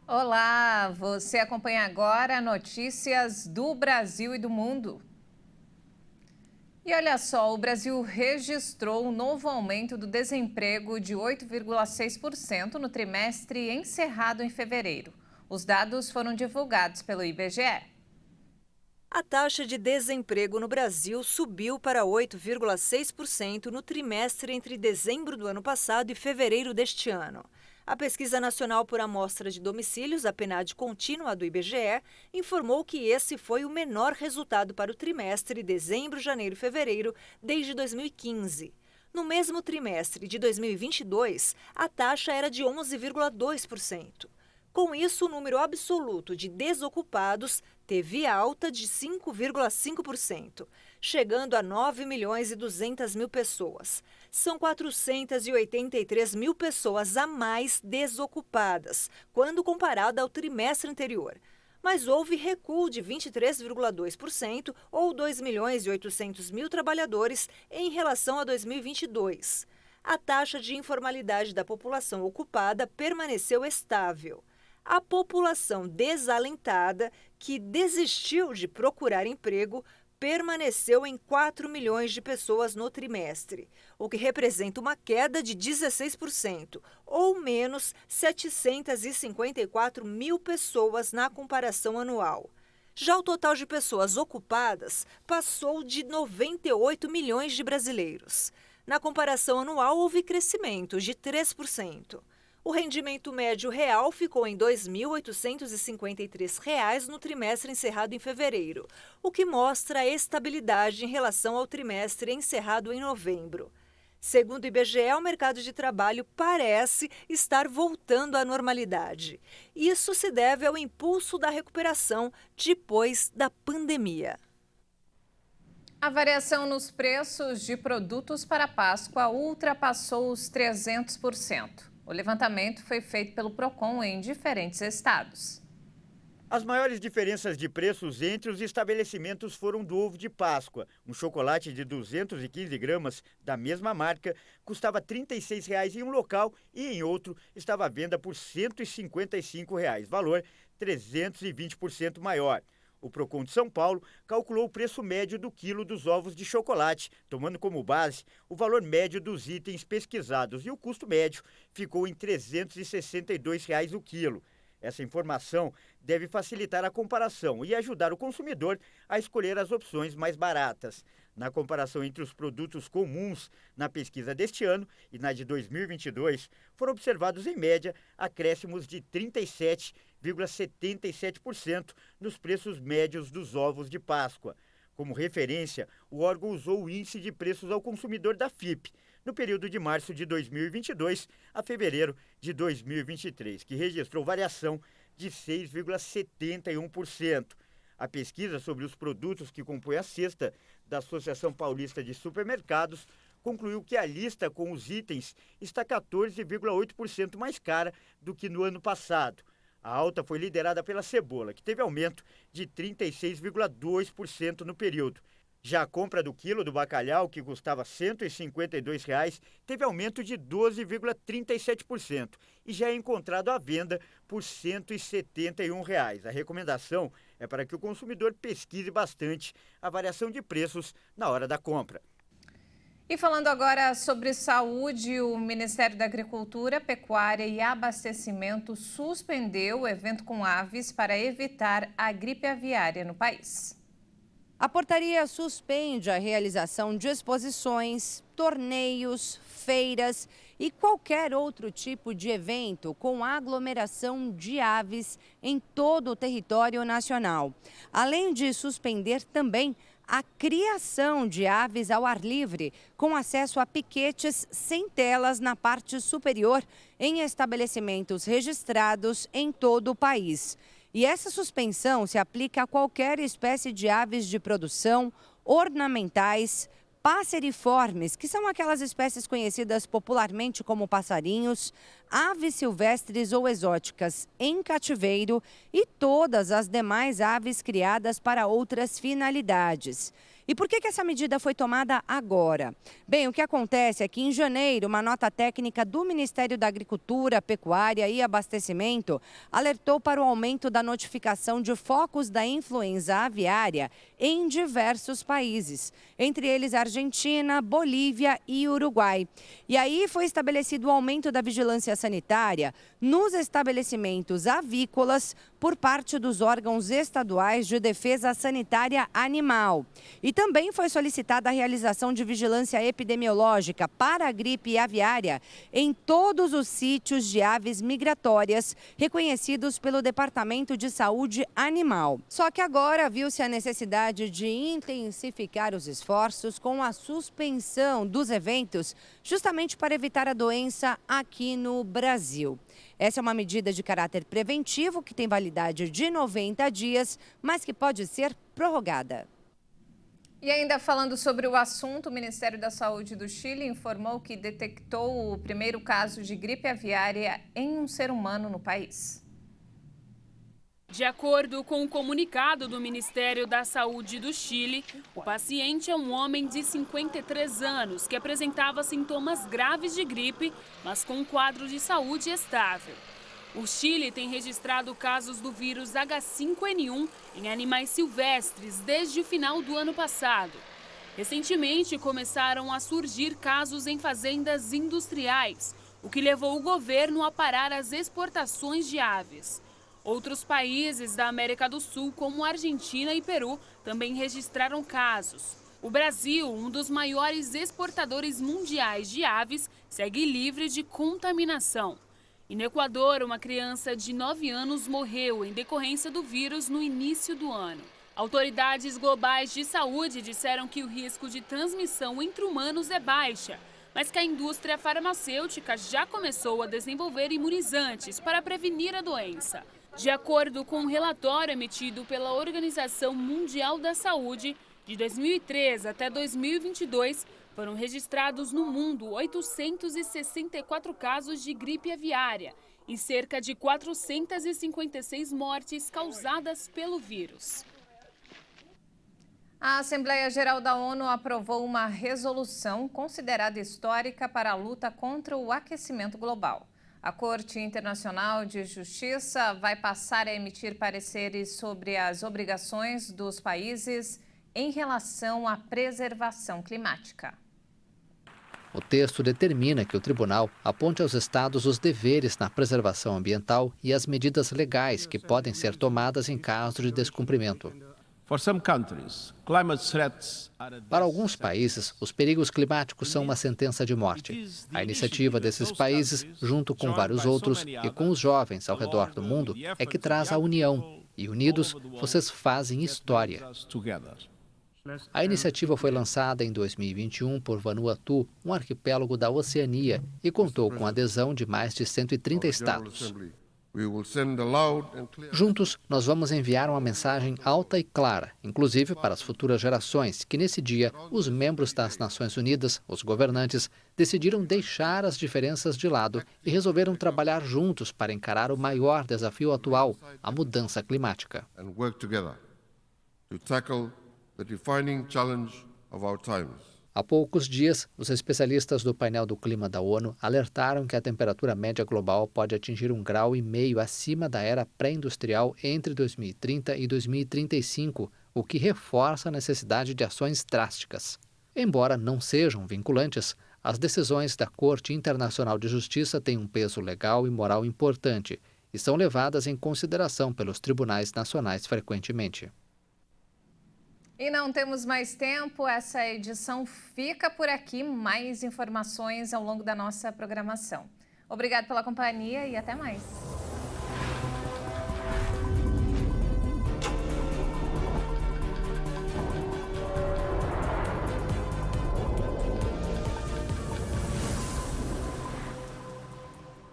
Olá, você acompanha agora notícias do Brasil e do mundo. E olha só, o Brasil registrou um novo aumento do desemprego de 8,6% no trimestre encerrado em fevereiro. Os dados foram divulgados pelo IBGE. A taxa de desemprego no Brasil subiu para 8,6% no trimestre entre dezembro do ano passado e fevereiro deste ano. A Pesquisa Nacional por Amostra de Domicílios, a PNAD contínua do IBGE, informou que esse foi o menor resultado para o trimestre dezembro, janeiro e fevereiro desde 2015. No mesmo trimestre de 2022, a taxa era de 11,2%. Com isso, o número absoluto de desocupados teve alta de 5,5%, chegando a 9.200.000 pessoas. São 483 mil pessoas a mais desocupadas, quando comparada ao trimestre anterior. Mas houve recuo de 23,2%, ou 2.800.000 trabalhadores, em relação a 2022. A taxa de informalidade da população ocupada permaneceu estável. A população desalentada, que desistiu de procurar emprego, permaneceu em 4 milhões de pessoas no trimestre, o que representa uma queda de 16%, ou menos 754 mil pessoas na comparação anual. Já o total de pessoas ocupadas passou de 98 milhões de brasileiros. Na comparação anual, houve crescimento de 3%. O rendimento médio real ficou em R$ 2.853 no trimestre encerrado em fevereiro, o que mostra a estabilidade em relação ao trimestre encerrado em novembro. Segundo o IBGE, o mercado de trabalho parece estar voltando à normalidade. Isso se deve ao impulso da recuperação depois da pandemia. A variação nos preços de produtos para a Páscoa ultrapassou os 300%. O levantamento foi feito pelo Procon em diferentes estados. As maiores diferenças de preços entre os estabelecimentos foram do ovo de Páscoa. Um chocolate de 215 gramas da mesma marca custava R$ 36,00 em um local e em outro estava à venda por R$ 155,00, valor 320% maior. O Procon de São Paulo calculou o preço médio do quilo dos ovos de chocolate, tomando como base o valor médio dos itens pesquisados, e o custo médio ficou em R$ 362,00 o quilo. Essa informação deve facilitar a comparação e ajudar o consumidor a escolher as opções mais baratas. Na comparação entre os produtos comuns na pesquisa deste ano e na de 2022, foram observados, em média, acréscimos de 37,77% nos preços médios dos ovos de Páscoa. Como referência, o órgão usou o Índice de Preços ao Consumidor da FIPE, no período de março de 2022 a fevereiro de 2023, que registrou variação de 6,71%. A pesquisa sobre os produtos que compõem a cesta da Associação Paulista de Supermercados concluiu que a lista com os itens está 14,8% mais cara do que no ano passado. A alta foi liderada pela cebola, que teve aumento de 36,2% no período. Já a compra do quilo do bacalhau, que custava R$ 152,00, teve aumento de 12,37% e já é encontrado à venda por R$ 171,00. A recomendação é para que o consumidor pesquise bastante a variação de preços na hora da compra. E falando agora sobre saúde, o Ministério da Agricultura, Pecuária e Abastecimento suspendeu o evento com aves para evitar a gripe aviária no país. A portaria suspende a realização de exposições, torneios, feiras e qualquer outro tipo de evento com aglomeração de aves em todo o território nacional. Além de suspender também a criação de aves ao ar livre, com acesso a piquetes sem telas na parte superior em estabelecimentos registrados em todo o país. E essa suspensão se aplica a qualquer espécie de aves de produção, ornamentais, passeriformes, que são aquelas espécies conhecidas popularmente como passarinhos, aves silvestres ou exóticas em cativeiro e todas as demais aves criadas para outras finalidades. E por que essa medida foi tomada agora? Bem, o que acontece é que em janeiro, uma nota técnica do Ministério da Agricultura, Pecuária e Abastecimento alertou para o aumento da notificação de focos da influenza aviária em diversos países, entre eles Argentina, Bolívia e Uruguai. E aí foi estabelecido o aumento da vigilância sanitária nos estabelecimentos avícolas por parte dos órgãos estaduais de defesa sanitária animal. E também foi solicitada a realização de vigilância epidemiológica para a gripe aviária em todos os sítios de aves migratórias reconhecidos pelo Departamento de Saúde Animal. Só que agora viu-se a necessidade de intensificar os esforços com a suspensão dos eventos, justamente para evitar a doença aqui no Brasil. Essa é uma medida de caráter preventivo que tem validade de 90 dias, mas que pode ser prorrogada. E ainda falando sobre o assunto, o Ministério da Saúde do Chile informou que detectou o primeiro caso de gripe aviária em um ser humano no país. De acordo com o comunicado do Ministério da Saúde do Chile, o paciente é um homem de 53 anos que apresentava sintomas graves de gripe, mas com um quadro de saúde estável. O Chile tem registrado casos do vírus H5N1 em animais silvestres desde o final do ano passado. Recentemente, começaram a surgir casos em fazendas industriais, o que levou o governo a parar as exportações de aves. Outros países da América do Sul, como Argentina e Peru, também registraram casos. O Brasil, um dos maiores exportadores mundiais de aves, segue livre de contaminação. E no Equador, uma criança de 9 anos morreu em decorrência do vírus no início do ano. Autoridades globais de saúde disseram que o risco de transmissão entre humanos é baixa, mas que a indústria farmacêutica já começou a desenvolver imunizantes para prevenir a doença. De acordo com um relatório emitido pela Organização Mundial da Saúde, de 2003 até 2022, foram registrados no mundo 864 casos de gripe aviária e cerca de 456 mortes causadas pelo vírus. A Assembleia Geral da ONU aprovou uma resolução considerada histórica para a luta contra o aquecimento global. A Corte Internacional de Justiça vai passar a emitir pareceres sobre as obrigações dos países em relação à preservação climática. O texto determina que o tribunal aponte aos estados os deveres na preservação ambiental e as medidas legais que podem ser tomadas em caso de descumprimento. Para alguns países, os perigos climáticos são uma sentença de morte. A iniciativa desses países, junto com vários outros e com os jovens ao redor do mundo, é que traz a união. E unidos, vocês fazem história. A iniciativa foi lançada em 2021 por Vanuatu, um arquipélago da Oceania, e contou com a adesão de mais de 130 estados. Juntos, nós vamos enviar uma mensagem alta e clara, inclusive para as futuras gerações, que nesse dia os membros das Nações Unidas, os governantes, decidiram deixar as diferenças de lado e resolveram trabalhar juntos para encarar o maior desafio atual, a mudança climática. Há poucos dias, os especialistas do painel do clima da ONU alertaram que a temperatura média global pode atingir 1,5 graus acima da era pré-industrial entre 2030 e 2035, o que reforça a necessidade de ações drásticas. Embora não sejam vinculantes, as decisões da Corte Internacional de Justiça têm um peso legal e moral importante e são levadas em consideração pelos tribunais nacionais frequentemente. E não temos mais tempo, essa edição fica por aqui. Mais informações ao longo da nossa programação. Obrigado pela companhia e até mais.